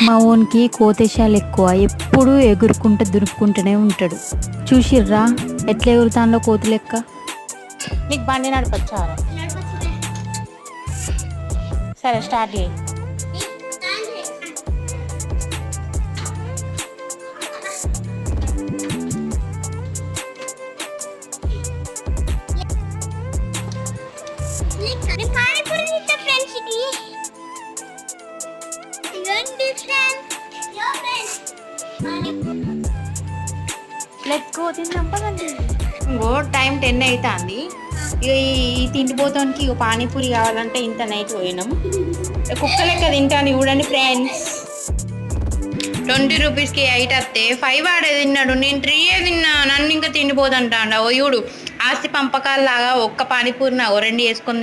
మా ఓన్కి కోతేశాలు ఎక్కువ, ఎప్పుడు ఎగురుకుంటూ దురుక్కుంటూనే ఉంటాడు. చూసిర్రా ఎట్లా ఎగురుతాంలో కోతి లెక్క. నీకు బండి నడపచ్చా? సరే స్టార్ట్ చేయి. ఇంకో టైం 10 అవుతుంది. ఇక ఈ తిండిపోతానికి ఇక పానీపూరి కావాలంటే ఇంత నైట్ పోయినాం. కుక్క లెక్క తింటాను చూడండి ఫ్రెండ్స్. 20 రూపీస్కి 8 వస్తే 5 ఆడే తిన్నాడు, నేను 3 తిన్నా. నన్ను ఇంకా తిండిపోతుంటా ఓ చూడు. ఆస్తి పంపకాలు లాగా ఒక్క పానీపూరి నా 2 వేసుకొని